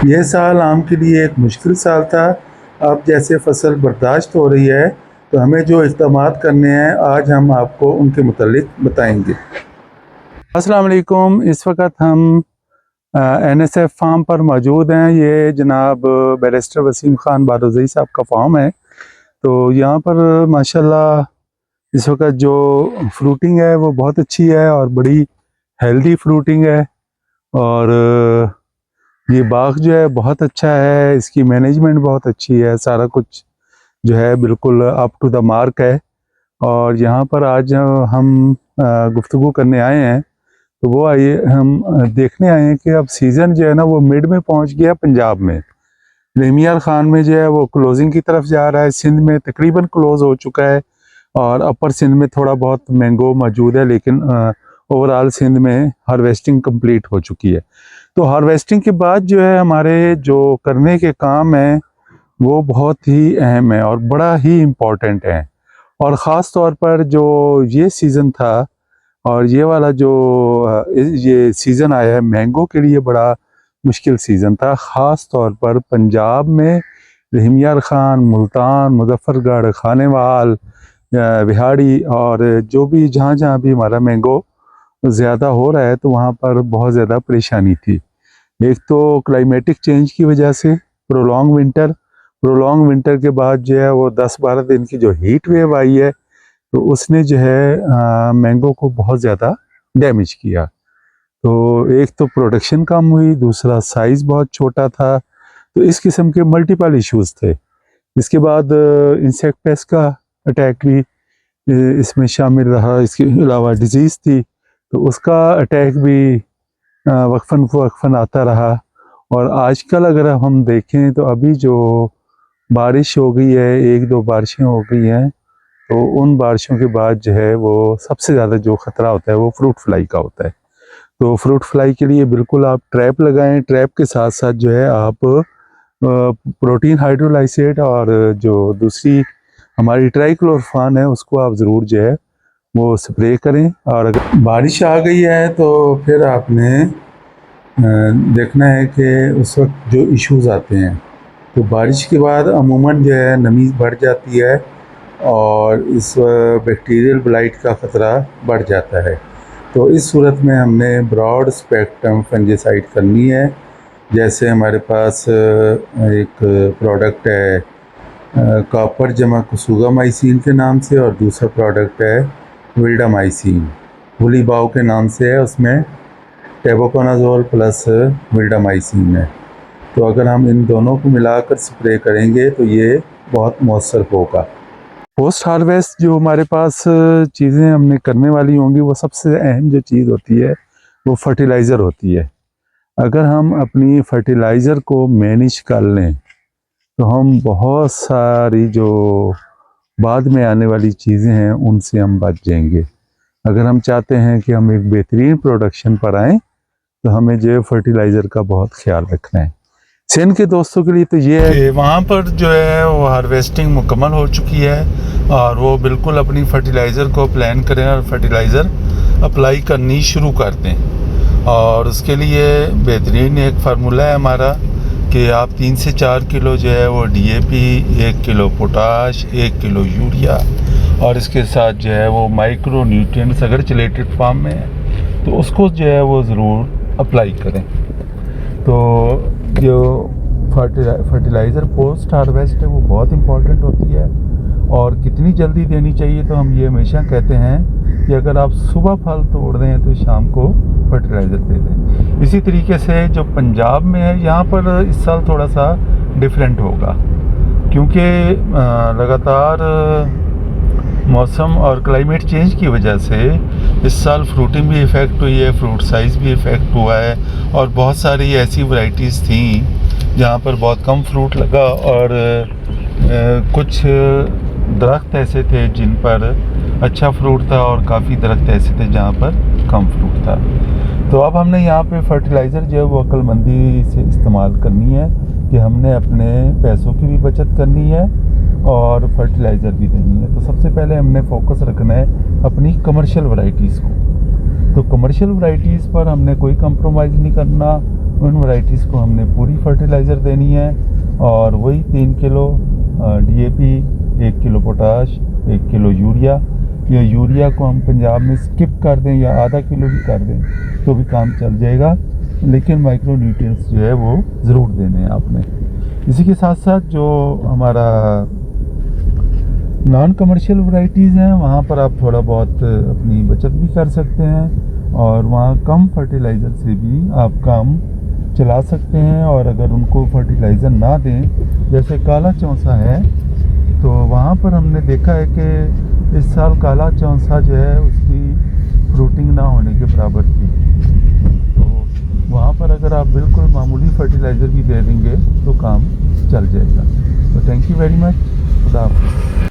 यह साल आम के लिए एक मुश्किल साल था। अब जैसे फसल बर्दाश्त हो रही है तो हमें जो इक़दामात करने हैं आज हम आपको उनके मुतालिक बताएंगे। अस्सलाम वालेकुम। इस वक्त हम NSF फार्म पर मौजूद हैं। ये जनाब बैरिस्टर वसीम ख़ान बारोज़ई साहब का फार्म है। तो यहाँ पर माशाल्लाह इस वक्त जो फ्रूटिंग है वो बहुत अच्छी है और बड़ी हेल्दी फ्रूटिंग है। और ये बाग जो है बहुत अच्छा है, इसकी मैनेजमेंट बहुत अच्छी है, सारा कुछ जो है बिल्कुल अप टू द मार्क है। और यहाँ पर आज हम गुफ्तगू करने आए हैं, तो वो आइए हम देखने आए हैं कि अब सीज़न जो है ना वो मिड में पहुँच गया पंजाब में। रहमियार ख़ान में जो है वो क्लोजिंग की तरफ जा रहा है, सिंध में तकरीबन क्लोज़ हो चुका है और अपर सिंध में थोड़ा बहुत मैंगो मौजूद है, लेकिन ओवरऑल सिंध में हार्वेस्टिंग कंप्लीट हो चुकी है। तो हार्वेस्टिंग के बाद जो है हमारे जो करने के काम हैं वो बहुत ही अहम है और बड़ा ही इम्पोर्टेंट है। और ख़ास तौर पर जो ये सीज़न था और ये वाला जो ये सीज़न आया है मैंगो के लिए बड़ा मुश्किल सीज़न था। ख़ास तौर पर पंजाब में रहमियार ख़ान, मुल्तान, मुज़फ़्फ़रगढ़, खानेवाल, बिहाड़ी और जो भी जहाँ भी हमारा मैंगो ज़्यादा हो रहा है तो वहाँ पर बहुत ज़्यादा परेशानी थी। एक तो क्लाइमेटिक चेंज की वजह से प्रोलॉन्ग विंटर के बाद जो है वो 10-12 दिन की जो हीट वेव आई है तो उसने जो है मैंगो को बहुत ज़्यादा डैमेज किया। तो एक तो प्रोडक्शन कम हुई, दूसरा साइज़ बहुत छोटा था। तो इस किस्म के मल्टीपल इश्यूज़ थे। इसके बाद इंसेक्ट पेस्ट का अटैक भी इसमें शामिल रहा। इसके अलावा डिज़ीज़ थी तो उसका अटैक भी वक्फन आता रहा। और आजकल अगर हम देखें तो अभी जो बारिश हो गई है, 1-2 बारिशें हो गई हैं, तो उन बारिशों के बाद जो है वो सबसे ज़्यादा जो ख़तरा होता है वो फ्रूट फ्लाई का होता है। तो फ्रूट फ्लाई के लिए बिल्कुल आप ट्रैप लगाएं। ट्रैप के साथ साथ जो है आप प्रोटीन हाइड्रोलाइसेट और जो दूसरी हमारी ट्राइक्लोरफान है उसको आप ज़रूर जो है वो स्प्रे करें। और अगर बारिश आ गई है तो फिर आपने देखना है कि उस वक्त जो इश्यूज़ आते हैं, तो बारिश के बाद अमूमन जो है नमी बढ़ जाती है और इस बैक्टीरियल ब्लाइट का ख़तरा बढ़ जाता है। तो इस सूरत में हमने ब्रॉड स्पेक्ट्रम फंजीसाइड करनी है। जैसे हमारे पास एक प्रोडक्ट है कॉपर जमा कुसुगामाइसिन के नाम से और दूसरा प्रोडक्ट है विल्डामाइसिन, वुलीबाव के नाम से है। उसमें टेबुकोनाज़ोल प्लस विल्डामाइसिन है। तो अगर हम इन दोनों को मिलाकर स्प्रे करेंगे तो ये बहुत मौसर होगा। पोस्ट हार्वेस्ट जो हमारे पास चीज़ें हमने करने वाली होंगी वो सबसे अहम जो चीज़ होती है वो फर्टिलाइज़र होती है। अगर हम अपनी फर्टिलाइज़र को मैनेज कर लें तो हम बहुत सारी जो बाद में आने वाली चीज़ें हैं उनसे हम बच जाएंगे। अगर हम चाहते हैं कि हम एक बेहतरीन प्रोडक्शन पर आएँ तो हमें जो फर्टिलाइज़र का बहुत ख्याल रखना है। सिंध के दोस्तों के लिए तो ये है कि वहाँ पर जो है वो हार्वेस्टिंग मुकम्मल हो चुकी है और वो बिल्कुल अपनी फर्टिलाइज़र को प्लान करें और फर्टिलाइज़र अप्लाई करनी शुरू कर दें। और उसके लिए बेहतरीन एक फार्मूला है हमारा कि आप 3 से 4 किलो जो है वो DAP, 1 kilo potash, 1 kilo urea और इसके साथ जो है वो माइक्रो न्यूट्रिएंट्स अगर चिलेटेड फार्म में है तो उसको जो है वो ज़रूर अप्लाई करें। तो जो फर्टिलाइज़र पोस्ट हार्वेस्ट है वो बहुत इम्पॉर्टेंट होती है और कितनी जल्दी देनी चाहिए तो हम ये हमेशा कहते हैं कि अगर आप सुबह फल तोड़ दें तो शाम को फर्टिलाइज़र दे दें। इसी तरीके से जो पंजाब में है यहाँ पर इस साल थोड़ा सा डिफरेंट होगा क्योंकि लगातार मौसम और क्लाइमेट चेंज की वजह से इस साल फ्रूटिंग भी इफ़ेक्ट हुई है, फ्रूट साइज़ भी इफ़ेक्ट हुआ है और बहुत सारी ऐसी वैरायटीज़ थी जहाँ पर बहुत कम फ्रूट लगा और कुछ दरख्त ऐसे थे जिन पर अच्छा फ्रूट था और काफ़ी दरख्त ऐसे थे जहाँ पर कम फ्रूट था। तो अब हमने यहाँ पे फर्टिलाइज़र जो है वो अक्लमंदी से इस्तेमाल करनी है कि हमने अपने पैसों की भी बचत करनी है और फर्टिलाइज़र भी देनी है। तो सबसे पहले हमने फोकस रखना है अपनी कमर्शियल वैरायटीज़ को। तो कमर्शियल वैरायटीज़ पर हमने कोई कंप्रोमाइज़ नहीं करना उन वैरायटीज़ को हमने पूरी फर्टिलाइज़र देनी है, और वही 3 kilo DAP, 1 kilo potash, 1 kilo urea. या यूरिया को हम पंजाब में स्किप कर दें या आधा किलो भी कर दें तो भी काम चल जाएगा, लेकिन माइक्रो न्यूट्रिएंट्स जो है वो ज़रूर देने हैं आपने। इसी के साथ साथ जो हमारा नॉन कमर्शियल वैरायटीज़ हैं वहाँ पर आप थोड़ा बहुत अपनी बचत भी कर सकते हैं, और वहाँ कम फर्टिलाइज़र से भी आप काम चला सकते हैं। और अगर उनको फर्टिलाइज़र ना दें, जैसे काला चौंसा है, तो वहाँ पर हमने देखा है कि इस साल काला चौंसा जो है उसकी फ्रूटिंग ना होने के बराबर थी। तो वहाँ पर अगर आप बिल्कुल मामूली फर्टिलाइज़र भी दे देंगे तो काम चल जाएगा। तो थैंक यू वेरी मच। खुदा हाफ़िज़।